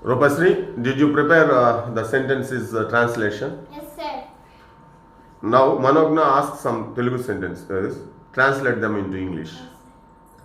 Rupasri, did you prepare the sentences translation? Yes, sir. Now Manogna asks some Telugu sentences. Translate them into English.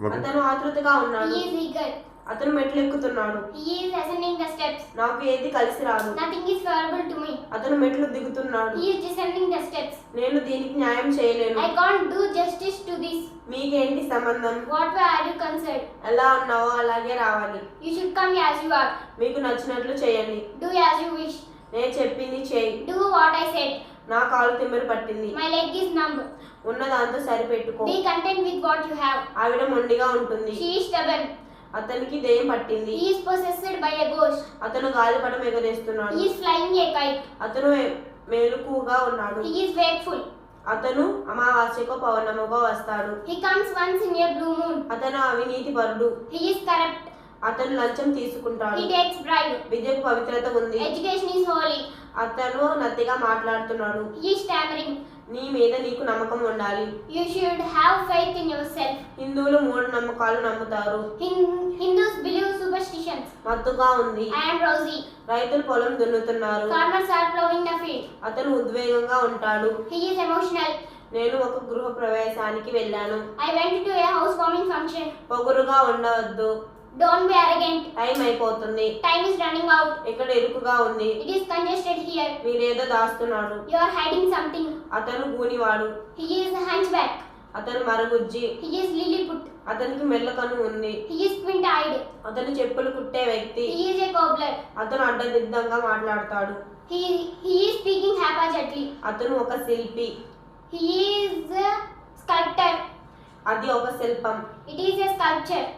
Okay? అతను ఆతృతగా ఉన్నాడు. He is eager. అతను మెట్లు ఎక్కుతున్నాడు. He is ascending the steps. నాకు ఏది కలిసి రాదు. Nothing is favorable to me. అతను మెట్లు దిగుతున్నాడు. He is descending the steps. నేను దీనికి న్యాయం చేయలేను. I can't do justice to this. మీకేంటి సంబంధం? What way are you concerned? ఎలా ఉన్నావో అలాగే రావాలి. You should come as you are. మీకు నచ్చినట్లు చేయండి. Do as you wish. నేను చెప్పింది చేయి. Do what I said. నా కాలు తిమ్మిరి పట్టింది. My leg is numb. ఉన్న దాంతో సరిపెట్టుకో. Be content with what you have. ఆవిడ మొండిగా ఉంటుంది. She is stubborn. అతనికి దెయ్యం పట్టింది. He is possessed by a ghost. అతను గాలిపటం ఎగరేస్తున్నాడు. He is flying a kite. అతను మేలుకుగా ఉన్నాడు. He is wakeful. అతను అమావాస్యకో పౌర్ణమికో వస్తాడు. He comes once in a blue moon. అతను అవినీతిపరుడు. He is corrupt. అతను లంచం తీసుకుంటాడు. He takes bribe. విద్యకు పవిత్రత ఉంది. Education is holy. అతను నత్తిగా మాట్లాడుతున్నాడు. He is stammering. నీ మీద నీకు నమ్మకం ఉండాలి. You should have faith in yourself. హిందువులు మూఢ నమ్మకాలు నమ్ముతారు. Hindus believe superstitions. మత్తుగా ఉంది. I am rosy. రైతులు పొలం దున్నుతున్నారు. Farmers are plowing the field. అతను ఉద్వేగంగా ఉంటాడు. He is emotional. నేను ఒక గృహ ప్రవేశానికి వెళ్ళాను. I went to a housewarming function. పొగురుగా ఉండవద్దు. Don't be arrogant. టైం అయిపోతుంది. Time is running out. ఇక్కడ ఇరుకుగా ఉంది. It is congested here. మీరేదో దాస్తున్నాడు. You are hiding something. అతను గూనివాడు. He is a hunchback. అతను మరుగుజ్జి. He is lilliput. అతనికి మెల్లకన్ను ఉంది. He is squint-eyed. అతను చెప్పులు కుట్టే వ్యక్తి. He is a cobbler. అతను అడ్డదిడ్డంగా మాట్లాడతాడు. He is speaking haphazardly. అతను ఒక శిల్పి. He is a sculptor. అది ఒక శిల్పం. It is a sculpture.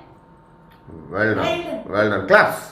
Well done. Well done. Claps.